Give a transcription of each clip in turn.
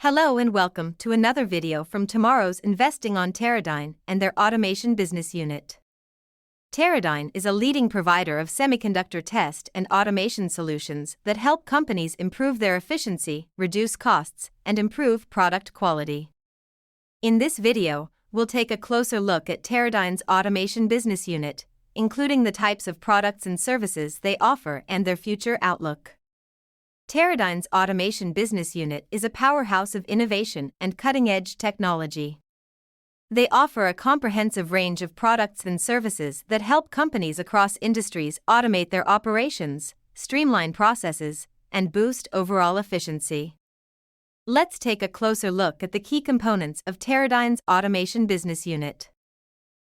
Hello and welcome to another video from tomorrow's Investing on Teradyne and their Automation Business Unit. Teradyne is a leading provider of semiconductor test and automation solutions that help companies improve their efficiency, reduce costs, and improve product quality. In this video, we'll take a closer look at Teradyne's Automation Business Unit, including the types of products and services they offer and their future outlook. Teradyne's Automation Business Unit is a powerhouse of innovation and cutting-edge technology. They offer a comprehensive range of products and services that help companies across industries automate their operations, streamline processes, and boost overall efficiency. Let's take a closer look at the key components of Teradyne's Automation Business Unit.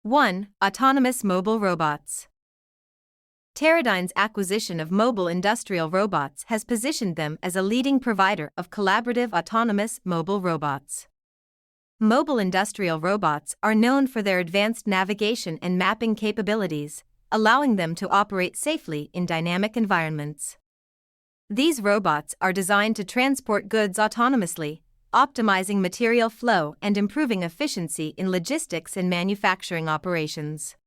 1. Autonomous mobile robots. Teradyne's acquisition of mobile industrial robots has positioned them as a leading provider of collaborative autonomous mobile robots. Mobile industrial robots are known for their advanced navigation and mapping capabilities, allowing them to operate safely in dynamic environments. These robots are designed to transport goods autonomously, optimizing material flow and improving efficiency in logistics and manufacturing operations.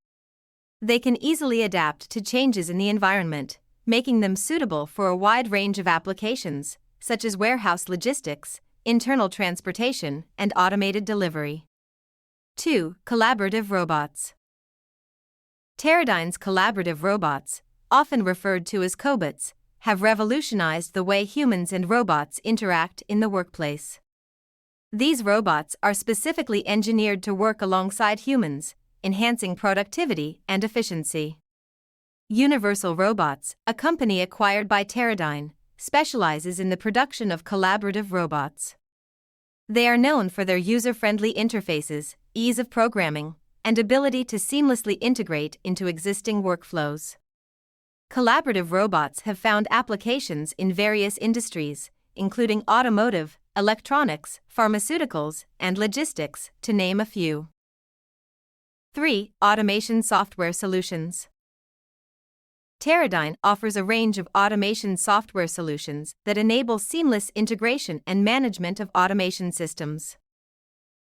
They can easily adapt to changes in the environment, making them suitable for a wide range of applications, such as warehouse logistics, internal transportation, and automated delivery. 2. Collaborative robots. Teradyne's collaborative robots, often referred to as cobots, have revolutionized the way humans and robots interact in the workplace. These robots are specifically engineered to work alongside humans, enhancing productivity and efficiency. Universal Robots, a company acquired by Teradyne, specializes in the production of collaborative robots. They are known for their user-friendly interfaces, ease of programming, and ability to seamlessly integrate into existing workflows. Collaborative robots have found applications in various industries, including automotive, electronics, pharmaceuticals, and logistics, to name a few. 3. Automation software solutions. Teradyne offers a range of automation software solutions that enable seamless integration and management of automation systems.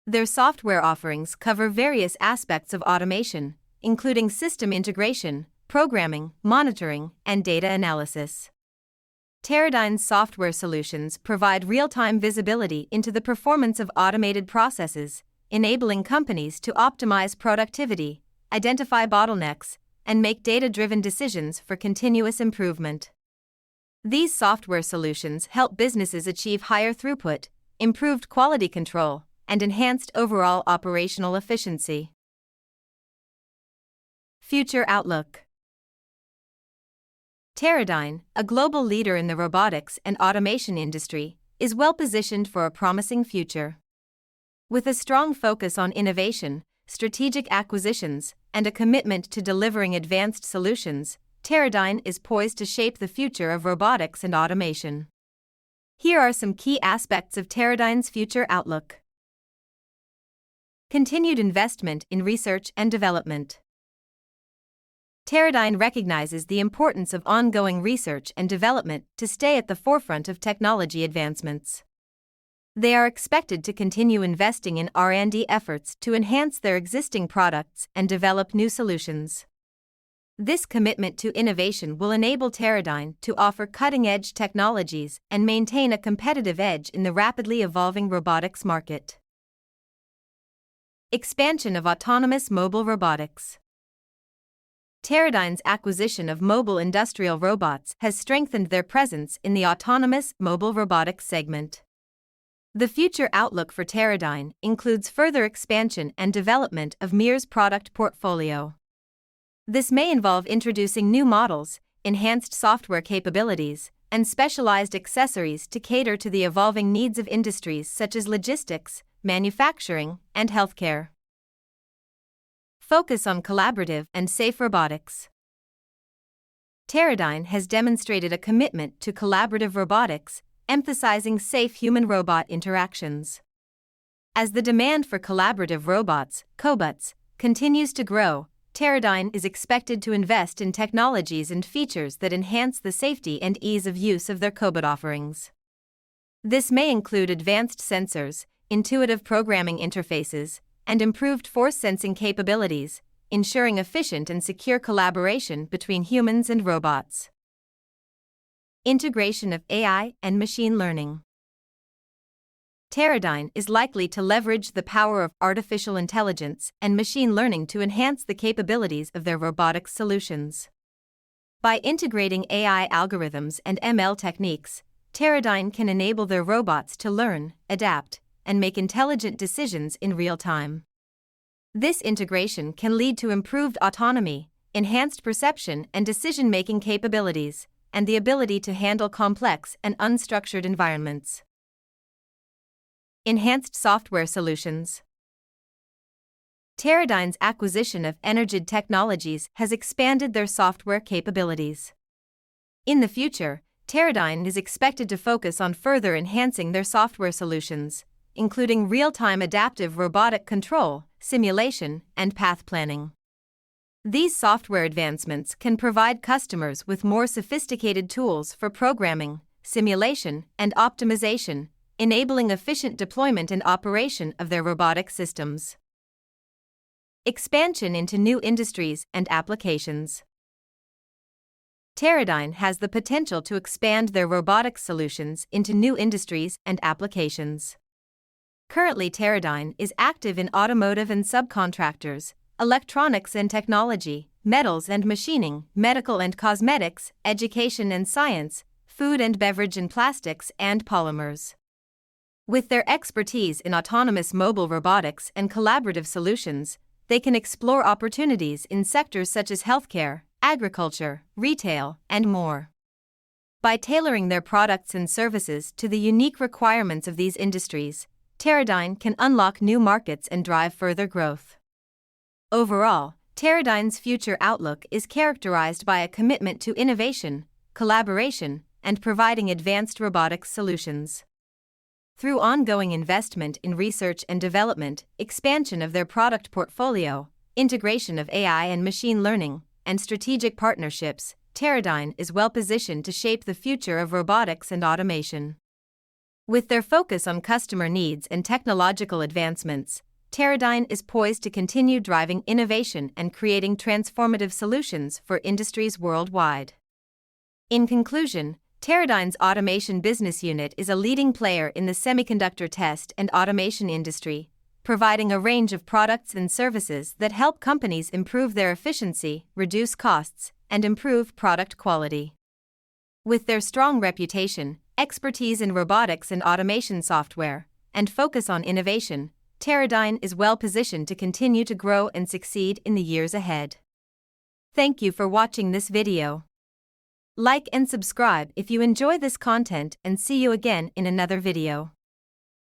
Their software offerings cover various aspects of automation, including system integration, programming, monitoring, and data analysis. Teradyne's software solutions provide real-time visibility into the performance of automated processes, enabling companies to optimize productivity, identify bottlenecks, and make data-driven decisions for continuous improvement. These software solutions help businesses achieve higher throughput, improved quality control, and enhanced overall operational efficiency. Future outlook. Teradyne, a global leader in the robotics and automation industry, is well-positioned for a promising future. With a strong focus on innovation, strategic acquisitions, and a commitment to delivering advanced solutions, Teradyne is poised to shape the future of robotics and automation. Here are some key aspects of Teradyne's future outlook. Continued investment in research and development. Teradyne recognizes the importance of ongoing research and development to stay at the forefront of technology advancements. They are expected to continue investing in R&D efforts to enhance their existing products and develop new solutions. This commitment to innovation will enable Teradyne to offer cutting-edge technologies and maintain a competitive edge in the rapidly evolving robotics market. Expansion of autonomous mobile robotics. Teradyne's acquisition of mobile industrial robots has strengthened their presence in the autonomous mobile robotics segment. The future outlook for Teradyne includes further expansion and development of MiR's product portfolio. This may involve introducing new models, enhanced software capabilities, and specialized accessories to cater to the evolving needs of industries such as logistics, manufacturing, and healthcare. Focus on collaborative and safe robotics. Teradyne has demonstrated a commitment to collaborative robotics, emphasizing safe human-robot interactions. As the demand for collaborative robots, cobots, continues to grow, Teradyne is expected to invest in technologies and features that enhance the safety and ease of use of their cobot offerings. This may include advanced sensors, intuitive programming interfaces, and improved force sensing capabilities, ensuring efficient and secure collaboration between humans and robots. Integration of AI and machine learning. Teradyne is likely to leverage the power of artificial intelligence and machine learning to enhance the capabilities of their robotics solutions. By integrating AI algorithms and ML techniques, Teradyne can enable their robots to learn, adapt, and make intelligent decisions in real time. This integration can lead to improved autonomy, enhanced perception and decision-making capabilities, and the ability to handle complex and unstructured environments. Enhanced software solutions. Teradyne's acquisition of Energid Technologies has expanded their software capabilities. In the future, Teradyne is expected to focus on further enhancing their software solutions, including real-time adaptive robotic control, simulation, and path planning. These software advancements can provide customers with more sophisticated tools for programming, simulation, and optimization, enabling efficient deployment and operation of their robotic systems. Expansion into new industries and applications. Teradyne has the potential to expand their robotics solutions into new industries and applications. Currently, Teradyne is active in automotive and subcontractors, electronics and technology, metals and machining, medical and cosmetics, education and science, food and beverage and plastics and polymers. With their expertise in autonomous mobile robotics and collaborative solutions, they can explore opportunities in sectors such as healthcare, agriculture, retail, and more. By tailoring their products and services to the unique requirements of these industries, Teradyne can unlock new markets and drive further growth. Overall, Teradyne's future outlook is characterized by a commitment to innovation, collaboration, and providing advanced robotics solutions. Through ongoing investment in research and development, expansion of their product portfolio, integration of AI and machine learning, and strategic partnerships, Teradyne is well positioned to shape the future of robotics and automation. With their focus on customer needs and technological advancements, Teradyne is poised to continue driving innovation and creating transformative solutions for industries worldwide. In conclusion, Teradyne's automation business unit is a leading player in the semiconductor test and automation industry, providing a range of products and services that help companies improve their efficiency, reduce costs, and improve product quality. With their strong reputation, expertise in robotics and automation software, and focus on innovation, Teradyne is well positioned to continue to grow and succeed in the years ahead. Thank you for watching this video. Like and subscribe if you enjoy this content, and see you again in another video.